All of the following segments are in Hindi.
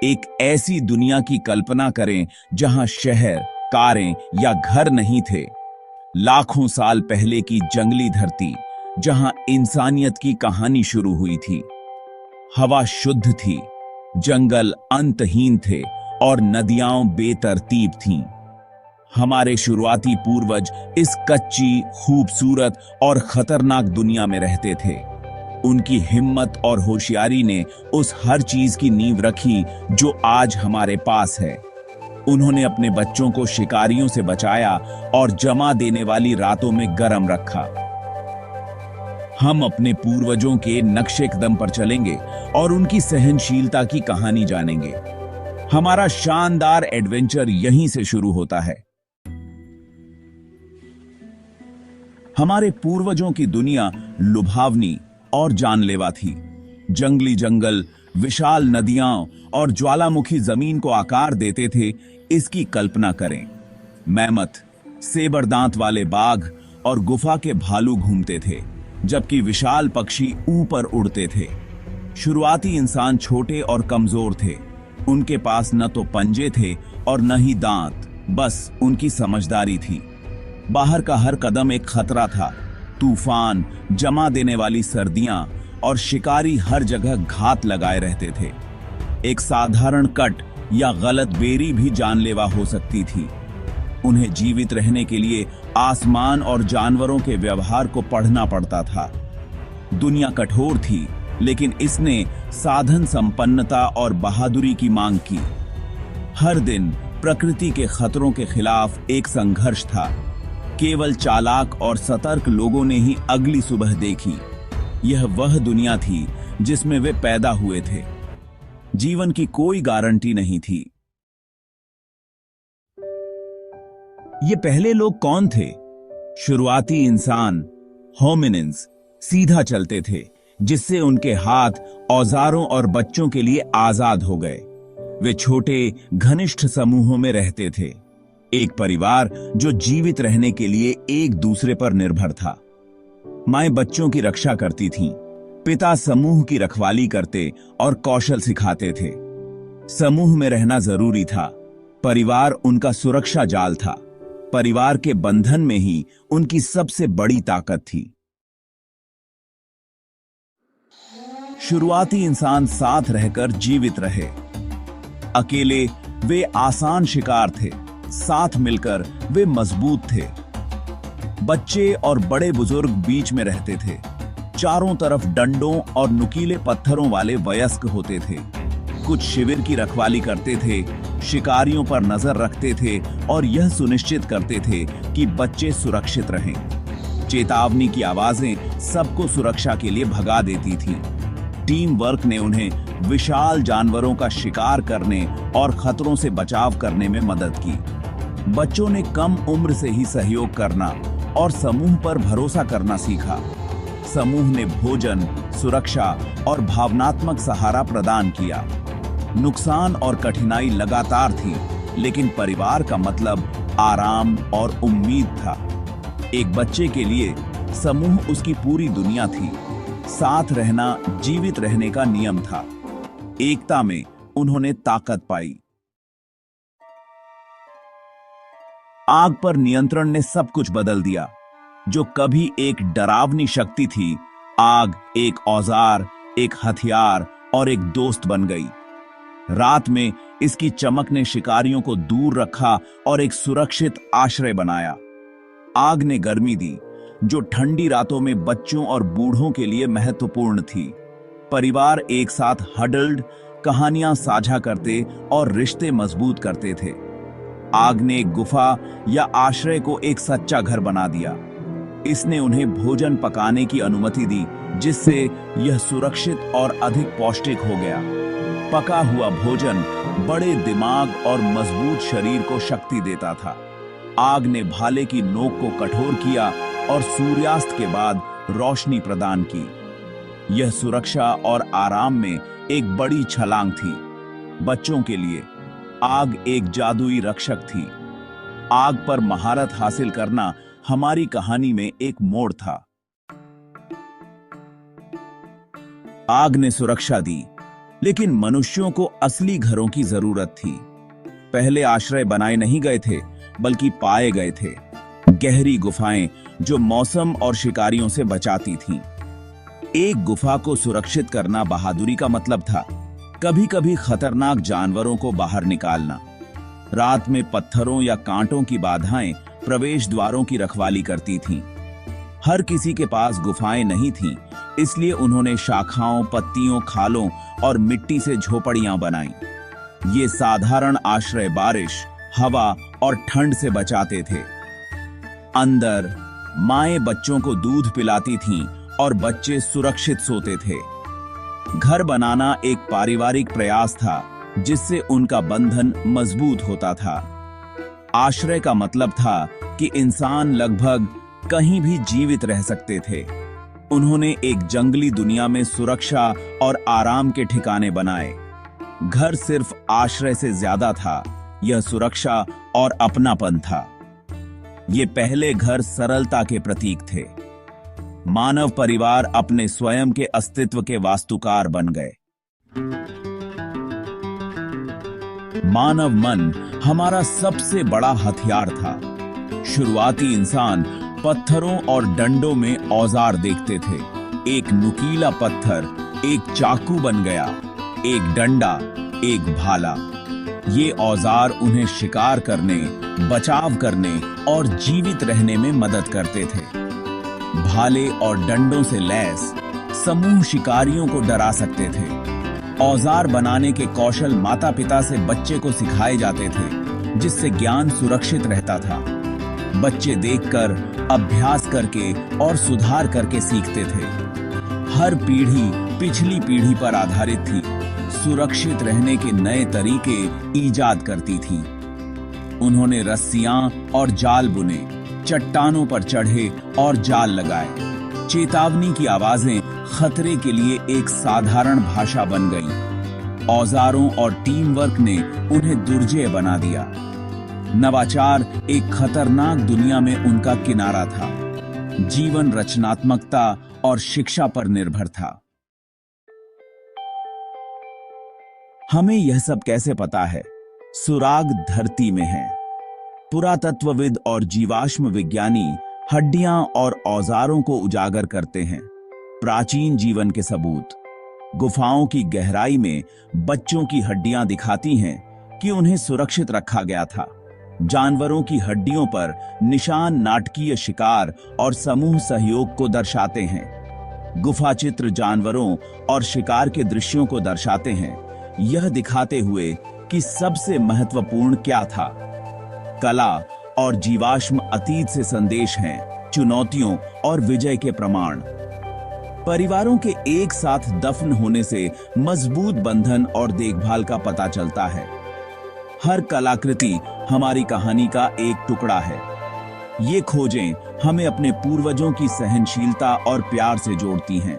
एक ऐसी दुनिया की कल्पना करें जहां शहर, कारें या घर नहीं थे। लाखों साल पहले की जंगली धरती, जहां इंसानियत की कहानी शुरू हुई थी। हवा शुद्ध थी, जंगल अंतहीन थे और नदियां बेतरतीब थीं। हमारे शुरुआती पूर्वज इस कच्ची, खूबसूरत और खतरनाक दुनिया में रहते थे। उनकी हिम्मत और होशियारी ने उस हर चीज की नींव रखी जो आज हमारे पास है। उन्होंने अपने बच्चों को शिकारियों से बचाया और जमा देने वाली रातों में गर्म रखा। हम अपने पूर्वजों के नक्शे कदम पर चलेंगे और उनकी सहनशीलता की कहानी जानेंगे। हमारा शानदार एडवेंचर यहीं से शुरू होता है। हमारे पूर्वजों की दुनिया लुभावनी और जानलेवा थी। जंगली जंगल, विशाल नदियां और ज्वालामुखी जमीन को आकार देते थे। इसकी कल्पना करें, मैमथ, सेबर दांत वाले बाघ और गुफा के भालू घूमते थे, जबकि विशाल पक्षी ऊपर उड़ते थे। शुरुआती इंसान छोटे और कमजोर थे। उनके पास न तो पंजे थे और न ही दांत, बस उनकी समझदारी थी। बाहर का हर कदम एक खतरा था। तूफान, जमा देने वाली सर्दियां और शिकारी हर जगह घात लगाए रहते थे। एक साधारण कट या गलत बेरी भी जानलेवा हो सकती थी। उन्हें जीवित रहने के लिए आसमान और जानवरों के व्यवहार को पढ़ना पड़ता था। दुनिया कठोर थी, लेकिन इसने साधन संपन्नता और बहादुरी की मांग की। हर दिन प्रकृति के खतरों के खिलाफ एक संघर्ष था। केवल चालाक और सतर्क लोगों ने ही अगली सुबह देखी। यह वह दुनिया थी जिसमें वे पैदा हुए थे। जीवन की कोई गारंटी नहीं थी। ये पहले लोग कौन थे? शुरुआती इंसान, होमिनिन्स, सीधा चलते थे, जिससे उनके हाथ औजारों और बच्चों के लिए आजाद हो गए। वे छोटे, घनिष्ठ समूहों में रहते थे। एक परिवार जो जीवित रहने के लिए एक दूसरे पर निर्भर था। माएं बच्चों की रक्षा करती थीं, पिता समूह की रखवाली करते और कौशल सिखाते थे। समूह में रहना जरूरी था। परिवार उनका सुरक्षा जाल था। परिवार के बंधन में ही उनकी सबसे बड़ी ताकत थी। शुरुआती इंसान साथ रहकर जीवित रहे। अकेले वे आसान शिकार थे, साथ मिलकर वे मजबूत थे। बच्चे और बड़े बुजुर्ग बीच में रहते थे। चारों तरफ डंडों और नुकीले पत्थरों वाले वयस्क होते थे। कुछ शिविर की रखवाली करते थे, शिकारियों पर नजर रखते थे और यह सुनिश्चित करते थे कि बच्चे सुरक्षित रहें। चेतावनी की आवाजें सबको सुरक्षा के लिए भगा देती थीं। टीम वर्क ने उन्हें विशाल जानवरों का शिकार करने और खतरों से बचाव करने में मदद की। बच्चों ने कम उम्र से ही सहयोग करना और समूह पर भरोसा करना सीखा। समूह ने भोजन, सुरक्षा और भावनात्मक सहारा प्रदान किया। नुकसान और कठिनाई लगातार थी, लेकिन परिवार का मतलब आराम और उम्मीद था। एक बच्चे के लिए समूह उसकी पूरी दुनिया थी। साथ रहना जीवित रहने का नियम था। एकता में उन्होंने ताकत पाई। आग पर नियंत्रण ने सब कुछ बदल दिया। जो कभी एक डरावनी शक्ति थी, आग एक औजार, एक हथियार और एक दोस्त बन गई। रात में इसकी चमक ने शिकारियों को दूर रखा और एक सुरक्षित आश्रय बनाया। आग ने गर्मी दी, जो ठंडी रातों में बच्चों और बूढ़ों के लिए महत्वपूर्ण थी। परिवार एक साथ हडल्ड, कहानियां साझा करते और रिश्ते मजबूत करते थे। आग ने एक गुफा या आश्रय को एक सच्चा घर बना दिया। इसने उन्हें भोजन पकाने की अनुमति दी, जिससे यह सुरक्षित और अधिक पौष्टिक हो गया। पका हुआ भोजन बड़े दिमाग और मजबूत शरीर को शक्ति देता था। आग ने भाले की नोक को कठोर किया और सूर्यास्त के बाद रोशनी प्रदान की। यह सुरक्षा और आराम में एक बड़ी छलांग थी। बच्चों के लिए आग एक जादुई रक्षक थी। आग पर महारत हासिल करना हमारी कहानी में एक मोड़ था। आग ने सुरक्षा दी, लेकिन मनुष्यों को असली घरों की जरूरत थी। पहले आश्रय बनाए नहीं गए थे, बल्कि पाए गए थे। गहरी गुफाएं जो मौसम और शिकारियों से बचाती थीं। एक गुफा को सुरक्षित करना बहादुरी का मतलब था। कभी कभी खतरनाक जानवरों को बाहर निकालना। रात में पत्थरों या कांटों की बाधाएं प्रवेश द्वारों की रखवाली करती थीं। हर किसी के पास गुफाएं नहीं थीं, इसलिए उन्होंने शाखाओं, पत्तियों, खालों और मिट्टी से झोपड़ियां बनाई। ये साधारण आश्रय बारिश, हवा और ठंड से बचाते थे। अंदर माएं बच्चों को दूध पिलाती थीं और बच्चे सुरक्षित सोते थे। घर बनाना एक पारिवारिक प्रयास था, जिससे उनका बंधन मजबूत होता था। आश्रय का मतलब था कि इंसान लगभग कहीं भी जीवित रह सकते थे। उन्होंने एक जंगली दुनिया में सुरक्षा और आराम के ठिकाने बनाए। घर सिर्फ आश्रय से ज्यादा था, यह सुरक्षा और अपनापन था। ये पहले घर सरलता के प्रतीक थे। मानव परिवार अपने स्वयं के अस्तित्व के वास्तुकार बन गए। मानव मन हमारा सबसे बड़ा हथियार था। शुरुआती इंसान पत्थरों और डंडों में औजार देखते थे। एक नुकीला पत्थर एक चाकू बन गया, एक डंडा एक भाला। ये औजार उन्हें शिकार करने, बचाव करने और जीवित रहने में मदद करते थे। भाले और डंडों से लैस समूह शिकारियों को डरा सकते थे। औजार बनाने के कौशल माता पिता से बच्चे को सिखाए जाते थे, जिससे ज्ञान सुरक्षित रहता था। बच्चे देखकर, अभ्यास करके और सुधार करके सीखते थे। हर पीढ़ी पिछली पीढ़ी पर आधारित थी, सुरक्षित रहने के नए तरीके ईजाद करती थी। उन्होंने रस्सियां और जाल बुने, चट्टानों पर चढ़े और जाल लगाए। चेतावनी की आवाजें खतरे के लिए एक साधारण भाषा बन गई। औजारों और टीम वर्क ने उन्हें दुर्जेय बना दिया। नवाचार एक खतरनाक दुनिया में उनका किनारा था। जीवन रचनात्मकता और शिक्षा पर निर्भर था। हमें यह सब कैसे पता है? सुराग धरती में है। पुरातत्वविद और जीवाश्म विज्ञानी हड्डियां और औजारों को उजागर करते हैं। प्राचीन जीवन के सबूत। गुफाओं की गहराई में बच्चों की हड्डियां दिखाती हैं कि उन्हें सुरक्षित रखा गया था। जानवरों की हड्डियों पर निशान नाटकीय शिकार और समूह सहयोग को दर्शाते हैं। गुफा चित्र जानवरों और शिकार के दृश्यों को दर्शाते हैं, यह दिखाते हुए कि सबसे महत्वपूर्ण क्या था। कला और जीवाश्म अतीत से संदेश हैं, चुनौतियों और विजय के प्रमाण। परिवारों के एक साथ दफन होने से मजबूत बंधन और देखभाल का पता चलता है। हर कलाकृति हमारी कहानी का एक टुकड़ा है। ये खोजें हमें अपने पूर्वजों की सहनशीलता और प्यार से जोड़ती हैं।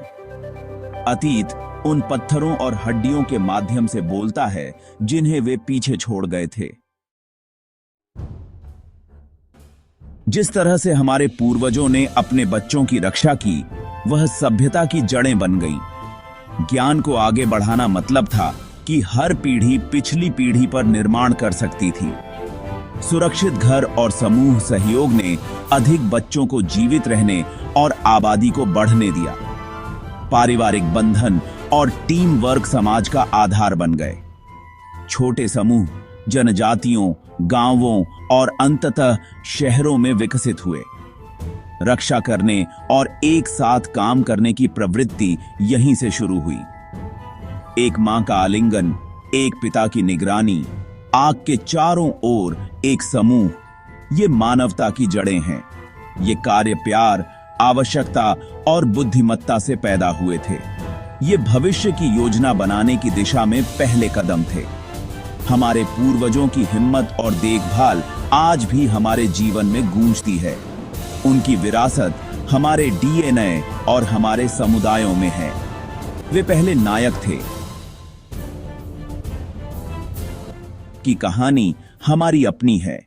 अतीत उन पत्थरों और हड्डियों के माध्यम से बोलता है जिन्हें वे पीछे छोड़ गए थे। जिस तरह से हमारे पूर्वजों ने अपने बच्चों की रक्षा की, वह सभ्यता की जड़ें बन गईं। ज्ञान को आगे बढ़ाना मतलब था कि हर पीढ़ी पिछली पीढ़ी पर निर्माण कर सकती थी। सुरक्षित घर और समूह सहयोग ने अधिक बच्चों को जीवित रहने और आबादी को बढ़ने दिया। पारिवारिक बंधन और टीम वर्क समाज का आधार बन गए। छोटे समूह जनजातियों, गांवों और अंततः शहरों में विकसित हुए। रक्षा करने और एक साथ काम करने की प्रवृत्ति यहीं से शुरू हुई। एक मां का आलिंगन, एक पिता की निगरानी, आग के चारों ओर एक समूह, ये मानवता की जड़ें हैं। ये कार्य प्यार, आवश्यकता और बुद्धिमत्ता से पैदा हुए थे। ये भविष्य की योजना बनाने की दिशा में पहले कदम थे। हमारे पूर्वजों की हिम्मत और देखभाल आज भी हमारे जीवन में गूंजती है। उनकी विरासत हमारे डीएनए और हमारे समुदायों में है। वे पहले नायक थे की कहानी हमारी अपनी है।